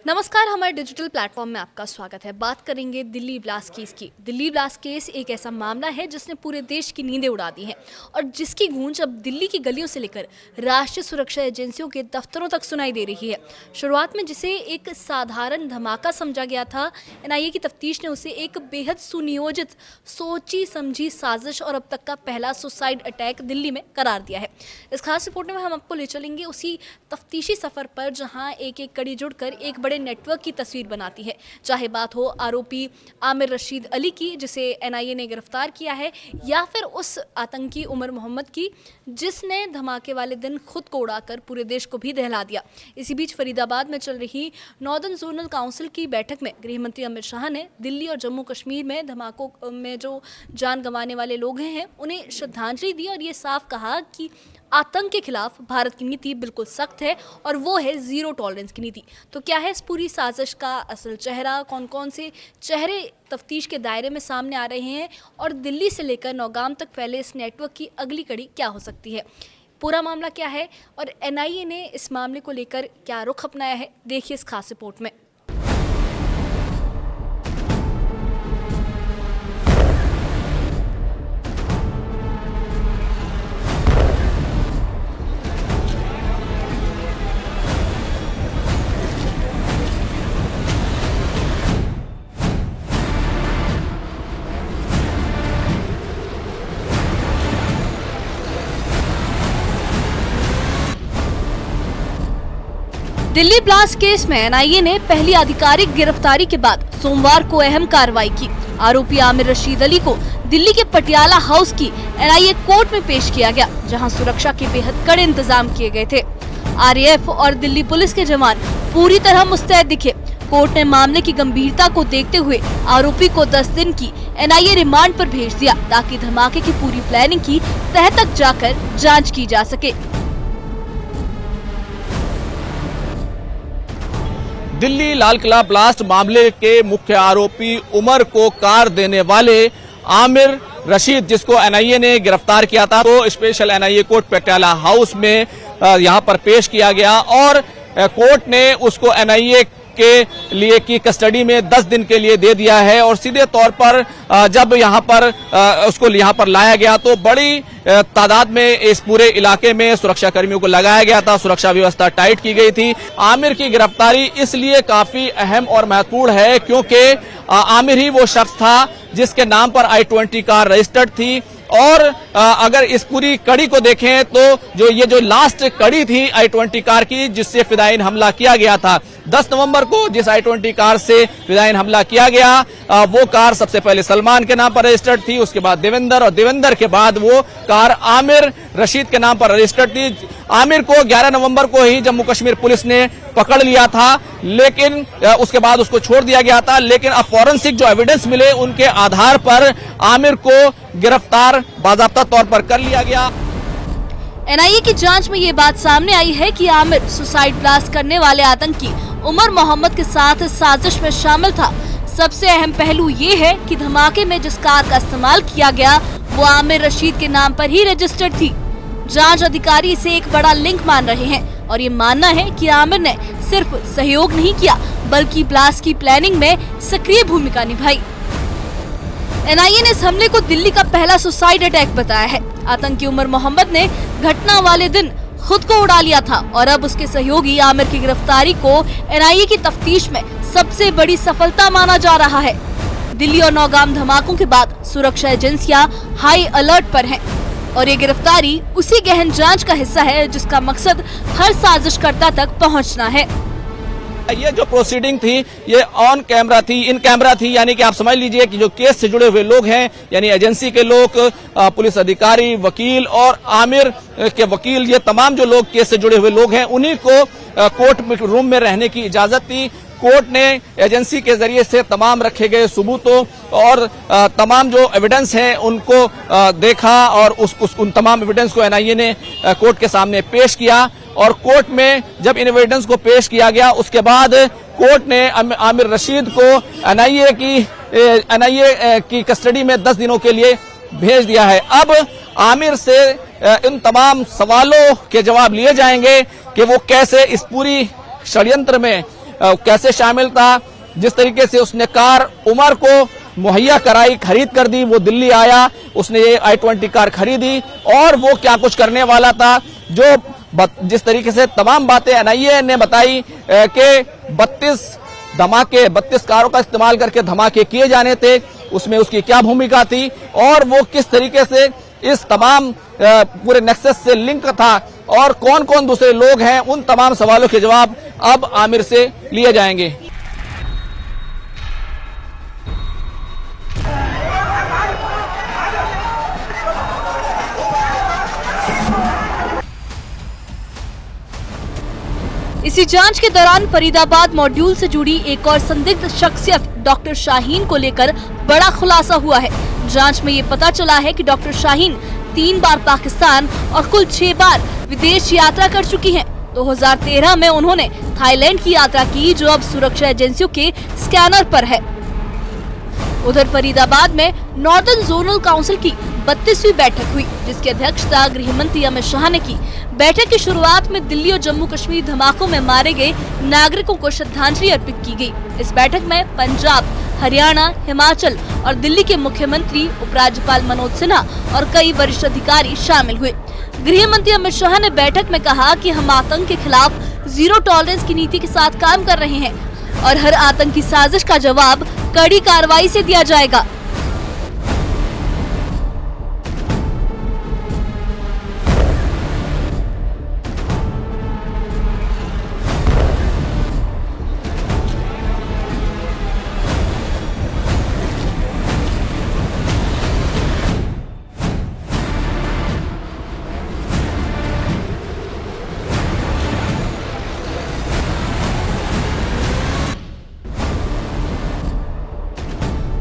नमस्कार, हमारे digital platform में आपका स्वागत है। बात करेंगे दिल्ली ब्लास्ट केस की। दिल्ली ब्लास्ट केस एक ऐसा मामला है जिसने पूरे देश की नींदें उड़ा दी हैं और जिसकी गूंज अब दिल्ली की गलियों से लेकर राष्ट्रीय सुरक्षा एजेंसियों के दफ्तरों तक सुनाई दे रही है। शुरुआत में जिसे एक साधारण धमाका समझा गया था, एनआईए की तफ्तीश ने उसे एक बेहद सुनियोजित, सोची समझी साजिश और अब तक का पहला सुसाइड अटैक दिल्ली में करार दिया है। इस खास रिपोर्ट में हम आपको ले चलेंगे उसी तफ्तीशी सफर पर जहां एक एक कड़ी जुड़कर एक बड़े नेटवर्क की तस्वीर बनाती है। चाहे बात हो आरोपी आमिर रशीद अली की, जिसे एनआईए ने गिरफ्तार किया है, या फिर उस आतंकी उमर मोहम्मद की जिसने धमाके वाले दिन खुद को उड़ाकर पूरे देश को भी दहला दिया। इसी बीच फरीदाबाद में चल रही नॉर्दर्न जोनल काउंसिल की बैठक में गृह मंत्री अमित शाह ने दिल्ली और जम्मू कश्मीर में धमाकों में जो जान गंवाने वाले लोग हैं उन्हें श्रद्धांजलि दी और ये साफ कहा कि आतंक के खिलाफ भारत की नीति बिल्कुल सख्त है और वो है जीरो टॉलरेंस की नीति। तो क्या है इस पूरी साजिश का असल चेहरा, कौन कौन से चेहरे तफ्तीश के दायरे में सामने आ रहे हैं और दिल्ली से लेकर नौगाम तक फैले इस नेटवर्क की अगली कड़ी क्या हो सकती है, पूरा मामला क्या है और एनआईए ने इस मामले को लेकर क्या रुख अपनाया है, देखिए इस खास रिपोर्ट में। दिल्ली ब्लास्ट केस में एनआईए ने पहली आधिकारिक गिरफ्तारी के बाद सोमवार को अहम कार्रवाई की। आरोपी आमिर रशीद अली को दिल्ली के पटियाला हाउस की एनआईए कोर्ट में पेश किया गया, जहां सुरक्षा के बेहद कड़े इंतजाम किए गए थे। आरएएफ और दिल्ली पुलिस के जवान पूरी तरह मुस्तैद दिखे। कोर्ट ने मामले की गंभीरता को देखते हुए आरोपी को 10 दिन की एनआईए रिमांड पर भेज दिया, ताकि धमाके की पूरी प्लानिंग की तह तक जाकर जाँच की जा सके। दिल्ली लाल किला ब्लास्ट मामले के मुख्य आरोपी उमर को कार देने वाले आमिर रशीद, जिसको एनआईए ने गिरफ्तार किया था, तो special NIA court Patiala house में यहां पर पेश किया गया और कोर्ट ने उसको एनआईए के लिए की कस्टडी में 10 दिन के लिए दे दिया है। और सीधे तौर पर जब यहां पर उसको यहां पर लाया गया तो बड़ी तादाद में इस पूरे इलाके में सुरक्षा कर्मियों को लगाया गया था, सुरक्षा व्यवस्था टाइट की गई थी। आमिर की गिरफ्तारी इसलिए काफी अहम और महत्वपूर्ण है क्योंकि आमिर ही वो शख्स था जिसके नाम पर I-20 कार रजिस्टर्ड थी। और अगर इस पूरी कड़ी को देखें तो जो लास्ट कड़ी थी I-20 कार की, जिससे फिदायीन हमला किया गया था 10 नवंबर को, जिस I-20 कार से फिदायीन हमला किया गया, वो कार सबसे पहले सलमान के नाम पर रजिस्टर्ड थी, उसके बाद देवेंद्र, और देवेंद्र के बाद वो कार आमिर रशीद के नाम पर रजिस्टर्ड थी। आमिर को 11 नवंबर को ही जम्मू कश्मीर पुलिस ने पकड़ लिया था, लेकिन उसके बाद उसको छोड़ दिया गया था। लेकिन अब फॉरेंसिक जो एविडेंस मिले उनके आधार पर आमिर को गिरफ्तार बाकायदा तौर पर कर लिया गया। एनआईए की जांच में ये बात सामने आई है कि आमिर सुसाइड ब्लास्ट करने वाले आतंकी उमर मोहम्मद के साथ साजिश में शामिल था। सबसे अहम पहलू ये है कि धमाके में जिस कार का इस्तेमाल किया गया वो आमिर रशीद के नाम पर ही रजिस्टर्ड थी। जांच अधिकारी इसे एक बड़ा लिंक मान रहे हैं और ये मानना है कि आमिर ने सिर्फ सहयोग नहीं किया बल्कि ब्लास्ट की प्लानिंग में सक्रिय भूमिका निभाई। एनआईए ने इस हमले को दिल्ली का पहला सुसाइड अटैक बताया है। आतंकी उमर मोहम्मद ने घटना वाले दिन खुद को उड़ा लिया था और अब उसके सहयोगी आमिर की गिरफ्तारी को एनआईए की तफ्तीश में सबसे बड़ी सफलता माना जा रहा है। दिल्ली और नौगाम धमाकों के बाद सुरक्षा एजेंसियां हाई अलर्ट पर हैं और ये गिरफ्तारी उसी गहन जांच का हिस्सा है जिसका मकसद हर साजिशकर्ता तक पहुंचना है। ये जो प्रोसीडिंग थी ये ऑन कैमरा थी, इन कैमरा थी, यानी कि आप समझ लीजिए कि जो केस से जुड़े हुए लोग हैं, यानी एजेंसी के लोग, पुलिस अधिकारी, वकील और आमिर के वकील, ये तमाम जो लोग केस से जुड़े हुए लोग हैं, उन्हीं को कोर्ट रूम में रहने की इजाजत थी। कोर्ट ने एजेंसी के जरिए से तमाम रखे गए सबूतों और तमाम जो एविडेंस हैं उनको देखा और उन तमाम एविडेंस को एनआईए ने कोर्ट के सामने पेश किया। और कोर्ट में जब इन एविडेंस को पेश किया गया उसके बाद कोर्ट ने आमिर रशीद को एनआईए की कस्टडी में 10 दिनों के लिए भेज दिया है। अब आमिर से इन तमाम सवालों के जवाब लिए जाएंगे कि वो कैसे इस पूरी षड्यंत्र में कैसे शामिल था, जिस तरीके से उसने कार उमर को मुहैया कराई, खरीद कर दी। वो दिल्ली आया, उसने ये i20 कार खरीदी और वो क्या कुछ करने वाला था, जो जिस तरीके से तमाम बातें एनआईए ने बताई कि 32 कारों का इस्तेमाल करके धमाके किए जाने थे, उसमें उसकी क्या भूमिका थी और वो किस तरीके से इस तमाम पूरे नेक्सस से लिंक था और कौन कौन दूसरे लोग हैं, उन तमाम सवालों के जवाब अब आमिर से लिए जाएंगे। इसी जांच के दौरान फरीदाबाद मॉड्यूल से जुड़ी एक और संदिग्ध शख्सियत डॉक्टर शाहीन को लेकर बड़ा खुलासा हुआ है। जांच में ये पता चला है कि डॉक्टर शाहीन 3 बार पाकिस्तान और कुल 6 बार विदेश यात्रा कर चुकी हैं। 2013 में उन्होंने थाईलैंड की यात्रा की, जो अब सुरक्षा एजेंसियों के स्कैनर पर है। उधर फरीदाबाद में नॉर्दर्न जोनल काउंसिल की 32वीं बैठक हुई, जिसकी अध्यक्षता गृह मंत्री अमित शाह ने की। बैठक की शुरुआत में दिल्ली और जम्मू कश्मीर धमाकों में मारे गए नागरिकों को श्रद्धांजलि अर्पित की गई। इस बैठक में पंजाब, हरियाणा, हिमाचल और दिल्ली के मुख्यमंत्री, उपराज्यपाल मनोज सिन्हा और कई वरिष्ठ अधिकारी शामिल हुए। गृह मंत्री अमित शाह ने बैठक में कहा कि हम आतंक के खिलाफ जीरो टॉलरेंस की नीति के साथ काम कर रहे हैं और हर आतंकी साजिश का जवाब कड़ी कार्रवाई से दिया जाएगा।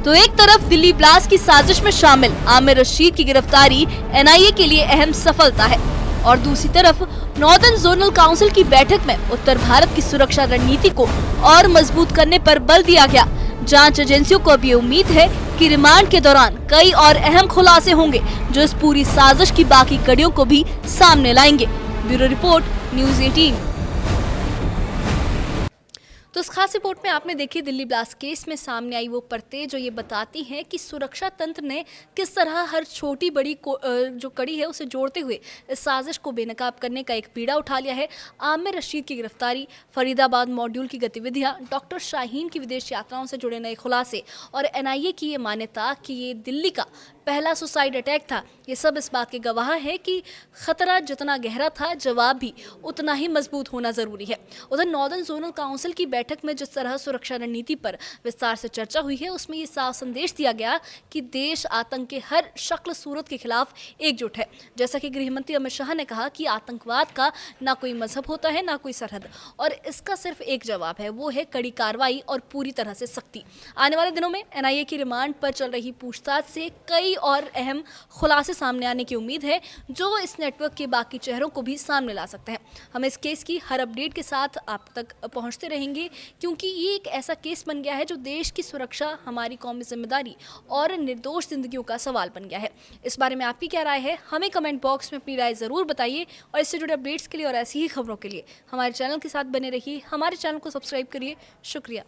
तो एक तरफ दिल्ली ब्लास्ट की साजिश में शामिल आमिर रशीद की गिरफ्तारी एनआईए के लिए अहम सफलता है और दूसरी तरफ नॉर्दर्न जोनल काउंसिल की बैठक में उत्तर भारत की सुरक्षा रणनीति को और मजबूत करने पर बल दिया गया। जांच एजेंसियों को अब ये उम्मीद है कि रिमांड के दौरान कई और अहम खुलासे होंगे, जो इस पूरी साजिश की बाकी कड़ियों को भी सामने लाएंगे। Bureau report, news 18। तो इस खास रिपोर्ट में आपने देखी दिल्ली ब्लास्ट केस में सामने आई वो परतें जो ये बताती हैं कि सुरक्षा तंत्र ने किस तरह हर छोटी बड़ी जो कड़ी है उसे जोड़ते हुए इस साजिश को बेनकाब करने का एक बीड़ा उठा लिया है। आमिर रशीद की गिरफ्तारी, फरीदाबाद मॉड्यूल की गतिविधियां, डॉक्टर शाहीन की विदेश यात्राओं से जुड़े नए खुलासे और एनआईए की ये मान्यता कि ये दिल्ली का पहला सुसाइड अटैक था, ये सब इस बात के गवाह है कि खतरा जितना गहरा था, जवाब भी उतना ही मजबूत होना जरूरी है। उधर नॉर्दर्न जोनल काउंसिल की बैठक में जिस तरह सुरक्षा रणनीति पर विस्तार से चर्चा हुई है, उसमें ये साफ संदेश दिया गया कि देश आतंक के हर शक्ल सूरत के खिलाफ एकजुट है। जैसा कि गृह मंत्री अमित शाह ने कहा कि आतंकवाद का ना कोई मजहब होता है, ना कोई सरहद, और इसका सिर्फ एक जवाब है, वो है कड़ी कार्रवाई और पूरी तरह से सख्ती। आने वाले दिनों में एनआईए की रिमांड पर चल रही पूछताछ से कई और अहम खुलासे सामने आने की उम्मीद है, जो इस नेटवर्क के बाकी चेहरों को भी सामने ला सकते हैं। हम इस केस की हर अपडेट के साथ आप तक पहुंचते रहेंगे, क्योंकि ये एक ऐसा केस बन गया है जो देश की सुरक्षा, हमारी कौमी जिम्मेदारी और निर्दोष जिंदगियों का सवाल बन गया है। इस बारे में आपकी क्या राय है, हमें कमेंट बॉक्स में अपनी राय जरूर बताइए और इससे जुड़े अपडेट्स के लिए और ऐसी ही खबरों के लिए हमारे चैनल के साथ बने रहिए। हमारे चैनल को सब्सक्राइब करिए। शुक्रिया।